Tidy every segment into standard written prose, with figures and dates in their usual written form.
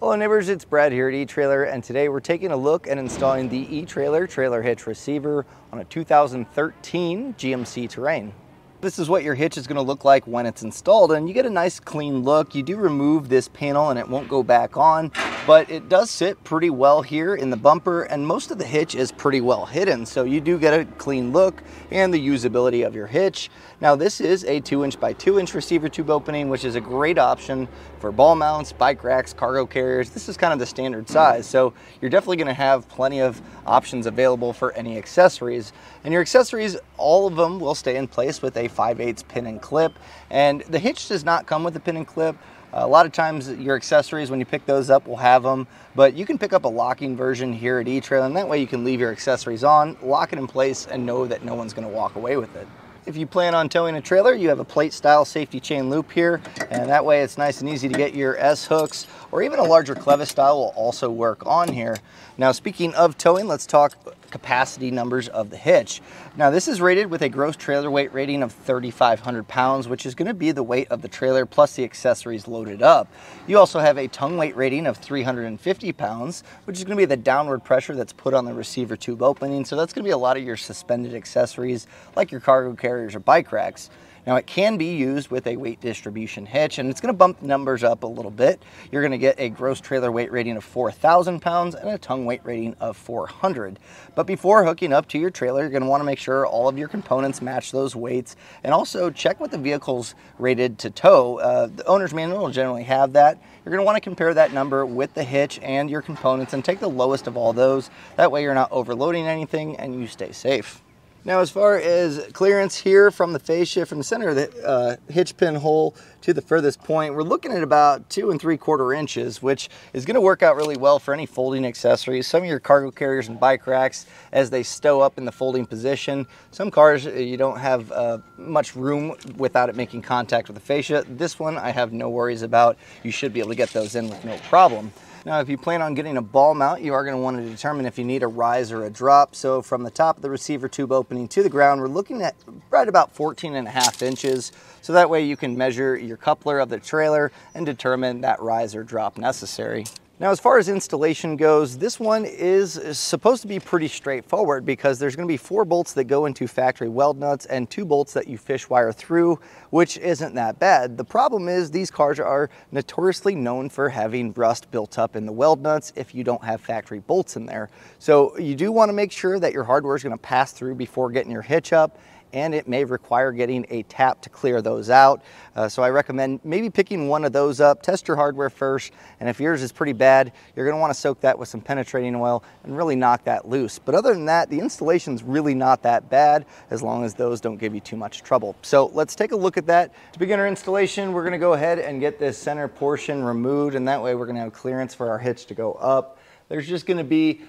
Hello neighbors, it's Brad here at eTrailer, and today we're taking a look at installing the eTrailer trailer hitch receiver on a 2013 GMC Terrain. This is what your hitch is going to look like when it's installed, and you get a nice clean look. You do remove this panel and it won't go back on, but it does sit pretty well here in the bumper, and most of the hitch is pretty well hidden, so you do get a clean look and the usability of your hitch. Now this is a 2" by 2" receiver tube opening, which is a great option for ball mounts, bike racks, cargo carriers. This is kind of the standard size, so you're definitely going to have plenty of options available for any accessories. And your accessories, all of them will stay in place with a 5/8 pin and clip, and the hitch does not come with a pin and clip. A lot of times your accessories, when you pick those up, will have them, but you can pick up a locking version here at eTrailer, and that way you can leave your accessories on, lock it in place, and know that no one's going to walk away with it. If you plan on towing a trailer, you have a plate style safety chain loop here, and that way it's nice and easy to get your S-hooks, or even a larger clevis style will also work on here. Now speaking of towing, let's talk capacity numbers of the hitch. Now this is rated with a gross trailer weight rating of 3,500 pounds, which is going to be the weight of the trailer plus the accessories loaded up. You also have a tongue weight rating of 350 pounds, which is going to be the downward pressure that's put on the receiver tube opening. So that's going to be a lot of your suspended accessories like your cargo carriers or bike racks. Now it can be used with a weight distribution hitch, and it's going to bump the numbers up a little bit. You're going to get a gross trailer weight rating of 4,000 pounds and a tongue weight rating of 400. But before hooking up to your trailer, you're going to want to make sure all of your components match those weights, and also check what the vehicle's rated to tow. The owner's manual will generally have that. You're going to want to compare that number with the hitch and your components and take the lowest of all those. That way you're not overloading anything and you stay safe. Now as far as clearance here from the fascia, from the center of the hitch pin hole to the furthest point, we're looking at about 2 3/4 inches, which is going to work out really well for any folding accessories. Some of your cargo carriers and bike racks, as they stow up in the folding position. Some cars, you don't have much room without it making contact with the fascia. This one I have no worries about. You should be able to get those in with no problem. Now, if you plan on getting a ball mount, you are going to want to determine if you need a rise or a drop. So from the top of the receiver tube opening to the ground, we're looking at right about 14.5 inches. So that way you can measure your coupler of the trailer and determine that rise or drop necessary. Now, as far as installation goes, this one is supposed to be pretty straightforward because there's going to be 4 bolts that go into factory weld nuts and 2 bolts that you fish wire through, which isn't that bad. The problem is these cars are notoriously known for having rust built up in the weld nuts if you don't have factory bolts in there. So you do want to make sure that your hardware is going to pass through before getting your hitch up, and it may require getting a tap to clear those out. So I recommend maybe picking one of those up, test your hardware first, and if yours is pretty bad, you're gonna wanna soak that with some penetrating oil and really knock that loose. But other than that, the installation's really not that bad as long as those don't give you too much trouble. So let's take a look at that. To begin our installation, we're gonna go ahead and get this center portion removed, and that way we're gonna have clearance for our hitch to go up. There's just going to be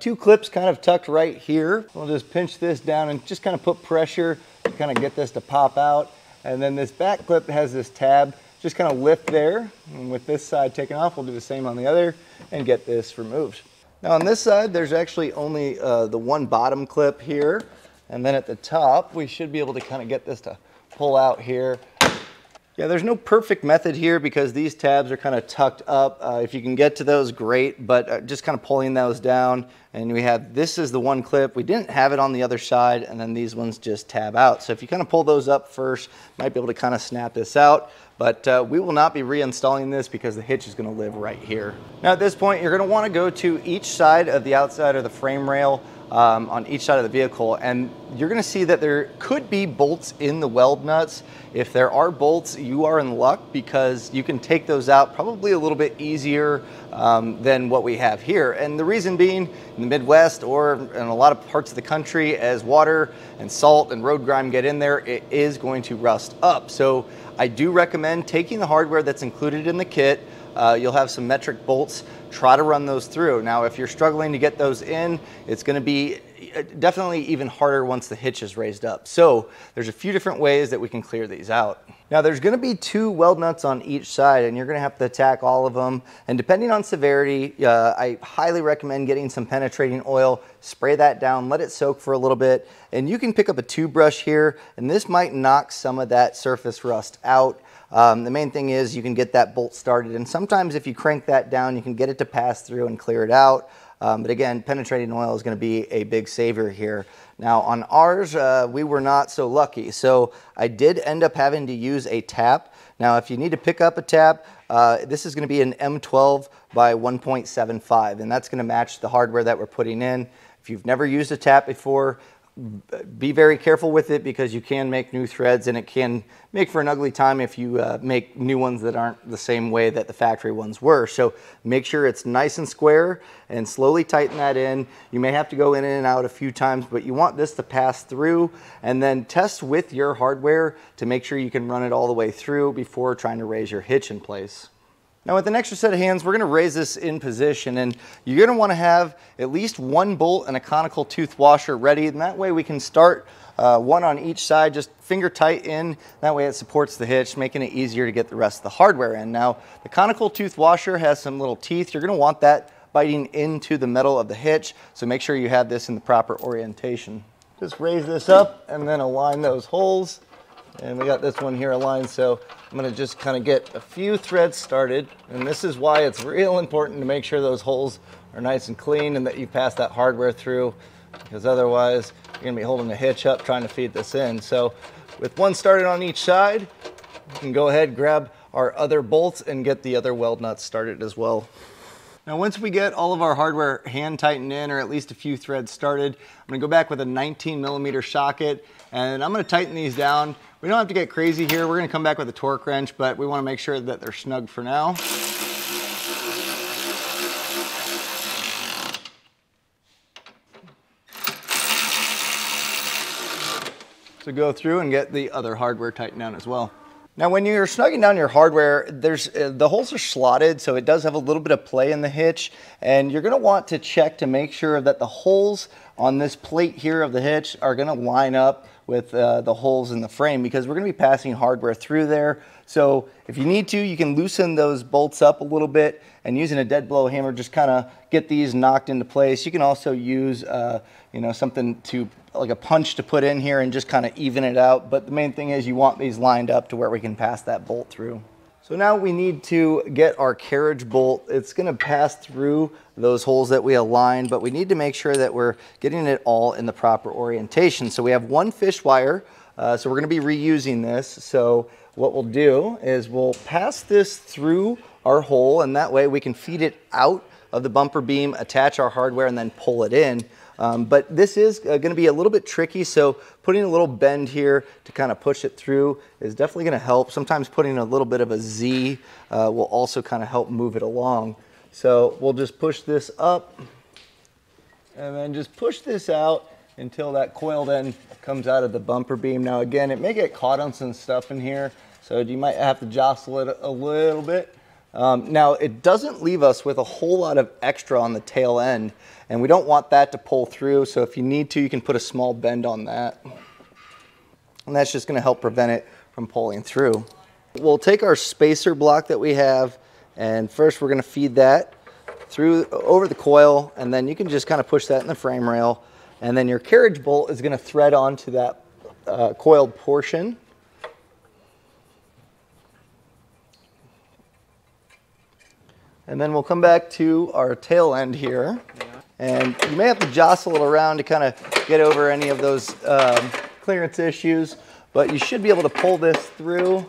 2 clips kind of tucked right here. We'll just pinch this down and just kind of put pressure to kind of get this to pop out. And then this back clip has this tab, just kind of lift there. And with this side taken off, we'll do the same on the other and get this removed. Now on this side, there's actually only the one bottom clip here. And then at the top, we should be able to kind of get this to pull out here. Yeah, there's no perfect method here because these tabs are kind of tucked up. If you can get to those, great, but just kind of pulling those down. And we have, this is the one clip. We didn't have it on the other side, and then these ones just tab out. So if you kind of pull those up first, might be able to kind of snap this out. But we will not be reinstalling this because the hitch is going to live right here. Now at this point, you're going to want to go to each side of the outside of the frame rail on each side of the vehicle, and you're going to see that there could be bolts in the weld nuts. If there are bolts, you are in luck because you can take those out probably a little bit easier than what we have here. And the reason being, in the Midwest or in a lot of parts of the country, as water and salt and road grime get in there, it is going to rust up. So I do recommend taking the hardware that's included in the kit. You'll have some metric bolts. Try to run those through. Now, if you're struggling to get those in, it's going to be definitely even harder once the hitch is raised up. So there's a few different ways that we can clear these out. Now there's going to be 2 weld nuts on each side, and you're going to have to attack all of them. And depending on severity, I highly recommend getting some penetrating oil, spray that down, let it soak for a little bit, and you can pick up a tube brush here, and this might knock some of that surface rust out. The main thing is you can get that bolt started, and sometimes if you crank that down, you can get it to pass through and clear it out. But again, penetrating oil is going to be a big savior here. Now on ours, we were not so lucky. So I did end up having to use a tap. Now if you need to pick up a tap, this is going to be an M12 by 1.75, and that's going to match the hardware that we're putting in. If you've never used a tap before, be very careful with it because you can make new threads and it can make for an ugly time if you make new ones that aren't the same way that the factory ones were. So make sure it's nice and square and slowly tighten that in. You may have to go in and out a few times, but you want this to pass through, and then test with your hardware to make sure you can run it all the way through before trying to raise your hitch in place. Now with an extra set of hands, we're going to raise this in position, and you're going to want to have at least one bolt and a conical tooth washer ready, and that way we can start one on each side, just finger tight in. That way it supports the hitch, making it easier to get the rest of the hardware in. Now the conical tooth washer has some little teeth. You're going to want that biting into the metal of the hitch, so make sure you have this in the proper orientation. Just raise this up and then align those holes. And we got this one here aligned, so I'm going to just kind of get a few threads started. And this is why it's real important to make sure those holes are nice and clean and that you pass that hardware through, because otherwise you're going to be holding the hitch up trying to feed this in. So with one started on each side, we can go ahead, grab our other bolts and get the other weld nuts started as well. Now once we get all of our hardware hand tightened in, or at least a few threads started, I'm going to go back with a 19mm socket and I'm going to tighten these down. We don't have to get crazy here. We're going to come back with a torque wrench, but we want to make sure that they're snug for now. So go through and get the other hardware tightened down as well. Now when you're snugging down your hardware, the holes are slotted, so it does have a little bit of play in the hitch, and you're going to want to check to make sure that the holes on this plate here of the hitch are going to line up with the holes in the frame, because we're going to be passing hardware through there. So if you need to, you can loosen those bolts up a little bit, and using a dead blow hammer just kind of get these knocked into place. You can also use something to, like a punch, to put in here and just kind of even it out. But the main thing is you want these lined up to where we can pass that bolt through. So now we need to get our carriage bolt. It's going to pass through those holes that we aligned, but we need to make sure that we're getting it all in the proper orientation. So we have one fish wire, so we're going to be reusing this. So what we'll do is we'll pass this through our hole, and that way we can feed it out of the bumper beam, attach our hardware, and then pull it in. But this is going to be a little bit tricky, so putting a little bend here to kind of push it through is definitely going to help. Sometimes putting a little bit of a Z will also kind of help move it along. So we'll just push this up and then just push this out until that coil then comes out of the bumper beam. Now again, it may get caught on some stuff in here, so you might have to jostle it a little bit. Now it doesn't leave us with a whole lot of extra on the tail end, and we don't want that to pull through, so if you need to, you can put a small bend on that. And that's just going to help prevent it from pulling through. We'll take our spacer block that we have, and first we're going to feed that through over the coil, and then you can just kind of push that in the frame rail, and then your carriage bolt is going to thread onto that coiled portion. And then we'll come back to our tail end here, and you may have to jostle it around to kind of get over any of those clearance issues, but you should be able to pull this through.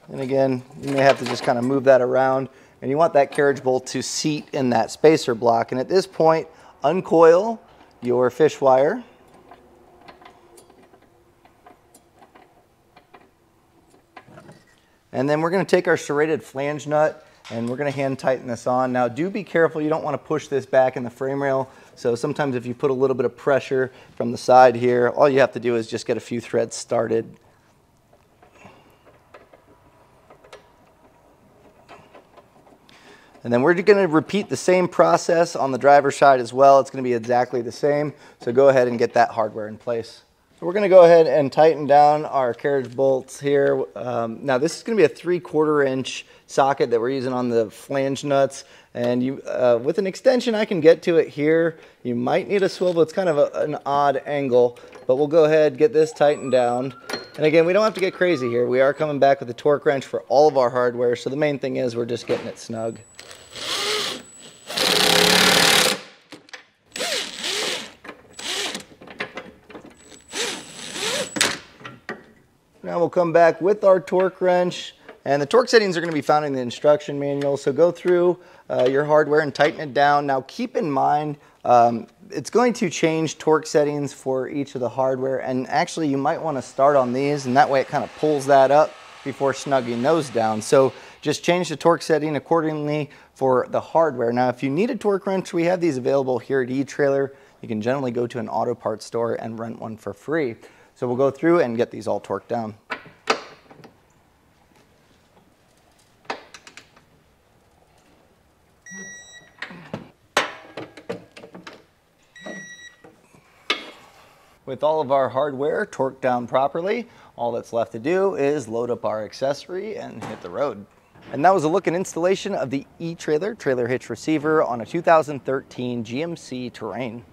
And again, you may have to just kind of move that around, and you want that carriage bolt to seat in that spacer block. And at this point, uncoil your fish wire. And then we're going to take our serrated flange nut, and we're going to hand tighten this on. Now do be careful, you don't want to push this back in the frame rail. So sometimes if you put a little bit of pressure from the side here, all you have to do is just get a few threads started. And then we're going to repeat the same process on the driver's side as well. It's going to be exactly the same. So go ahead and get that hardware in place. So we're going to go ahead and tighten down our carriage bolts here. Now this is going to be a 3/4 inch socket that we're using on the flange nuts. And you, with an extension, I can get to it here. You might need a swivel. It's kind of an odd angle, but we'll go ahead, get this tightened down. And again, we don't have to get crazy here. We are coming back with a torque wrench for all of our hardware, so the main thing is we're just getting it snug. Now we'll come back with our torque wrench, and the torque settings are going to be found in the instruction manual, so go through your hardware and tighten it down. Now keep in mind, it's going to change torque settings for each of the hardware, and actually you might want to start on these, and that way it kind of pulls that up before snugging those down. So just change the torque setting accordingly for the hardware. Now if you need a torque wrench, we have these available here at eTrailer. You can generally go to an auto parts store and rent one for free. So we'll go through and get these all torqued down. With all of our hardware torqued down properly, all that's left to do is load up our accessory and hit the road. And that was a look and installation of the eTrailer trailer hitch receiver on a 2013 GMC Terrain.